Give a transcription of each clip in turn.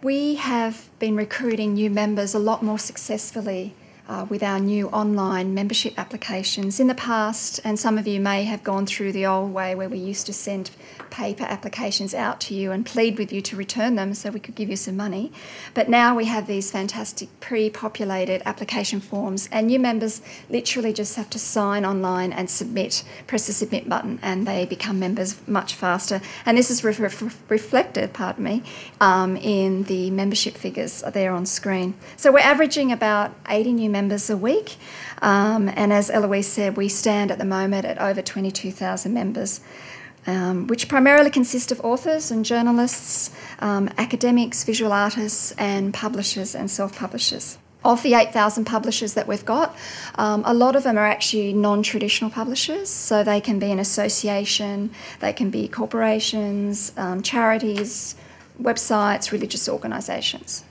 We have been recruiting new members a lot more successfully with our new online membership applications. In the past, and some of you may have gone through the old way where we used to send paper applications out to you and plead with you to return them so we could give you some money. But now we have these fantastic pre-populated application forms, and new members literally just have to sign online and submit, press the submit button, and they become members much faster. And this is reflected, in the membership figures there on screen. So we're averaging about 80 new members a week, and as Eloise said, we stand at the moment at over 22,000 members, which primarily consist of authors and journalists, academics, visual artists, and publishers and self-publishers. Of the 8,000 publishers that we've got, a lot of them are actually non-traditional publishers, so they can be an association, they can be corporations, charities, websites, religious organisations.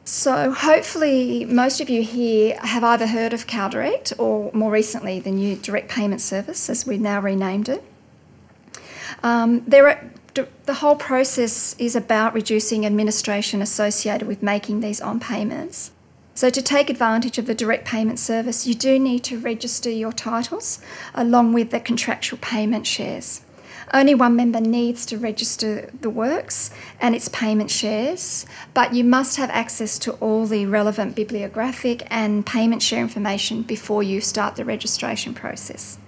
So hopefully most of you here have either heard of CalDirect or more recently the new direct payment service, as we've now renamed it. The whole process is about reducing administration associated with making these on-payments. So to take advantage of the direct payment service, you do need to register your titles along with the contractual payment shares. Only one member needs to register the works and its payment shares, but you must have access to all the relevant bibliographic and payment share information before you start the registration process.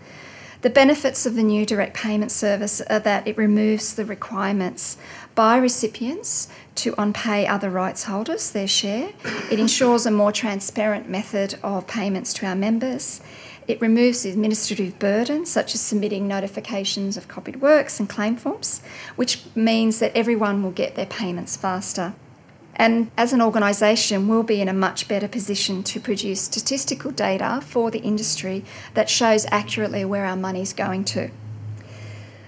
The benefits of the new direct payment service are that it removes the requirements by recipients to on-pay other rights holders their share. It ensures a more transparent method of payments to our members. It removes the administrative burden, such as submitting notifications of copied works and claim forms, which means that everyone will get their payments faster. And as an organisation, we'll be in a much better position to produce statistical data for the industry that shows accurately where our money's going to.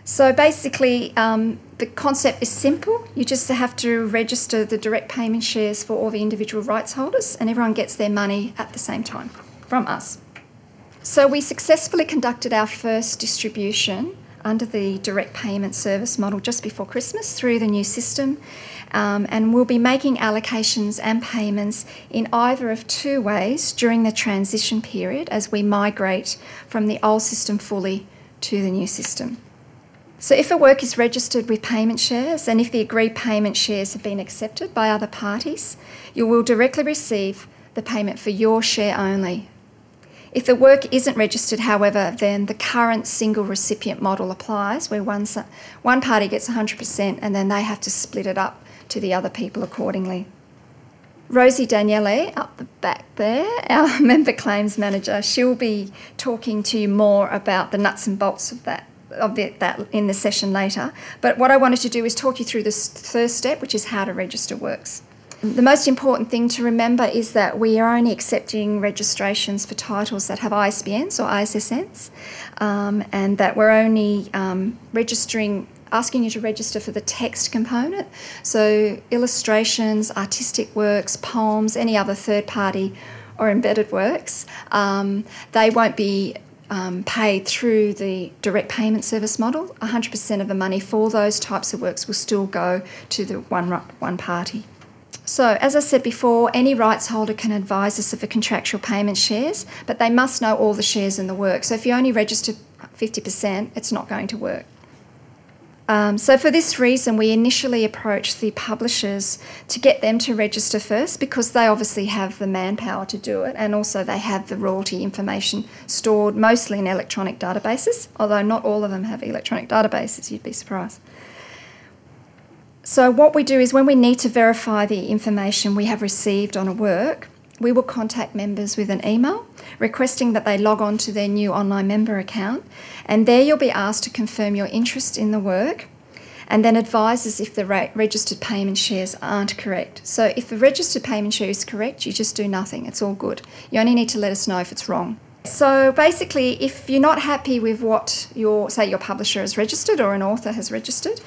So basically, the concept is simple. You just have to register the direct payment shares for all the individual rights holders, and everyone gets their money at the same time from us. So we successfully conducted our first distribution under the direct payment service model just before Christmas through the new system, and we'll be making allocations and payments in either of two ways during the transition period as we migrate from the old system fully to the new system. So if a work is registered with payment shares and if the agreed payment shares have been accepted by other parties, you will directly receive the payment for your share only. If the work isn't registered, however, then the current single recipient model applies, where one party gets 100% and then they have to split it up to the other people accordingly. Rosie Daniele, up the back there, our member claims manager, she'll be talking to you more about the nuts and bolts of that in the session later. But what I wanted to do is talk you through this first step, which is how to register works. The most important thing to remember is that we are only accepting registrations for titles that have ISBNs or ISSNs, and that we're only asking you to register for the text component. So illustrations, artistic works, poems, any other third-party or embedded works, they won't be paid through the direct payment service model. 100% of the money for those types of works will still go to the one party. So, as I said before, any rights holder can advise us of the contractual payment shares, but they must know all the shares in the work. So if you only register 50%, it's not going to work. So for this reason, we initially approached the publishers to get them to register first, because they obviously have the manpower to do it, and also they have the royalty information stored mostly in electronic databases, although not all of them have electronic databases, you'd be surprised. So what we do is when we need to verify the information we have received on a work, we will contact members with an email requesting that they log on to their new online member account, and there you'll be asked to confirm your interest in the work and then advise us if the registered payment shares aren't correct. So if the registered payment share is correct, you just do nothing. It's all good. You only need to let us know if it's wrong. So basically, if you're not happy with what your publisher has registered or an author has registered,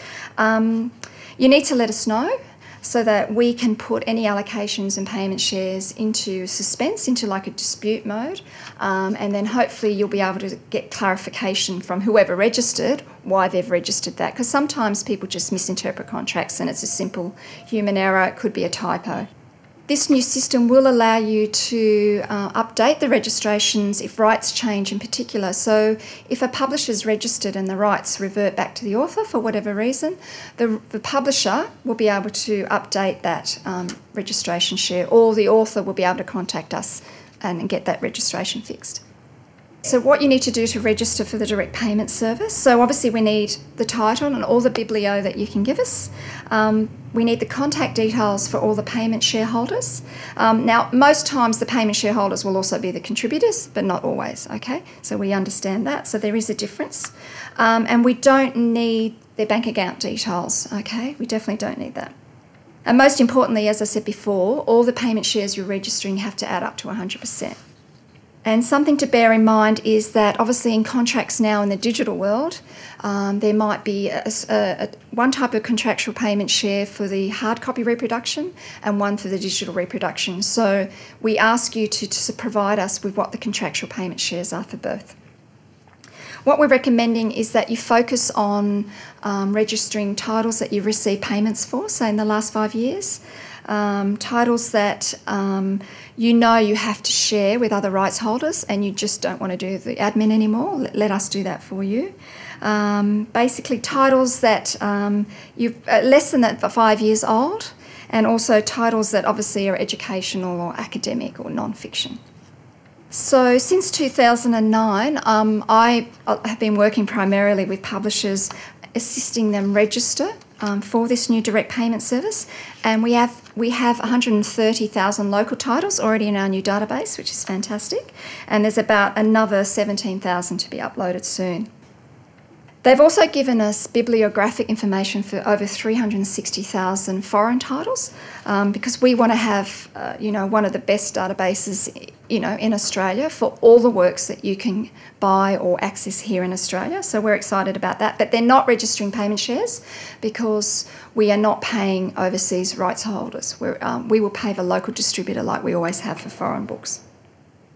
you need to let us know. so that we can put any allocations and payment shares into suspense, into like a dispute mode, and then hopefully you'll be able to get clarification from whoever registered why they've registered that, because sometimes people just misinterpret contracts and it's a simple human error, it could be a typo. This new system will allow you to update the registrations if rights change in particular. So if a publisher's registered and the rights revert back to the author for whatever reason, the publisher will be able to update that registration share, or the author will be able to contact us and get that registration fixed. So what you need to do to register for the direct payment service, so obviously we need the title and all the biblio that you can give us. We need the contact details for all the payment shareholders. Now, most times the payment shareholders will also be the contributors, but not always, okay? So we understand that, so there is a difference. And we don't need their bank account details, okay? We definitely don't need that. And most importantly, as I said before, all the payment shares you're registering have to add up to 100%. And something to bear in mind is that obviously in contracts now in the digital world, there might be one type of contractual payment share for the hard copy reproduction and one for the digital reproduction. So we ask you to provide us with what the contractual payment shares are for both. What we're recommending is that you focus on registering titles that you've received payments for, say in the last 5 years. Titles that you know you have to share with other rights holders and you just don't want to do the admin anymore. Let us do that for you. Basically titles that you've less than that for 5 years old, and also titles that obviously are educational or academic or non-fiction. So since 2009, I have been working primarily with publishers, assisting them register for this new direct payment service, and we have 130,000 local titles already in our new database, which is fantastic, and there's about another 17,000 to be uploaded soon. They've also given us bibliographic information for over 360,000 foreign titles, because we want to have one of the best databases in Australia for all the works that you can buy or access here in Australia. So we're excited about that. But they're not registering payment shares because we are not paying overseas rights holders. We will pay the local distributor like we always have for foreign books.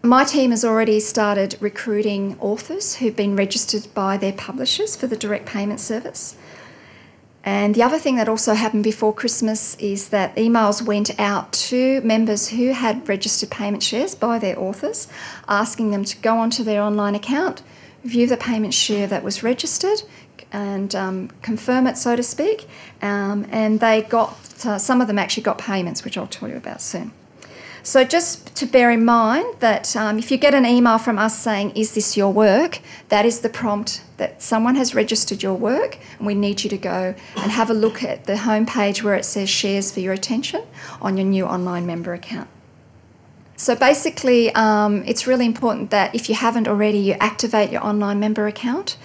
My team has already started recruiting authors who've been registered by their publishers for the direct payment service. And the other thing that also happened before Christmas is that emails went out to members who had registered payment shares by their authors, asking them to go onto their online account, view the payment share that was registered and confirm it, so to speak. And they got, some of them actually got payments, which I'll tell you about soon. So just to bear in mind that if you get an email from us saying, is this your work, that is the prompt that someone has registered your work, and we need you to go and have a look at the homepage where it says shares for your attention on your new online member account. So basically, it's really important that if you haven't already, you activate your online member account.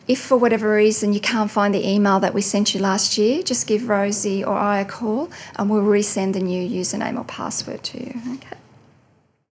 If for whatever reason you can't find the email that we sent you last year, just give Rosie or I a call and we'll resend the new username or password to you. Okay.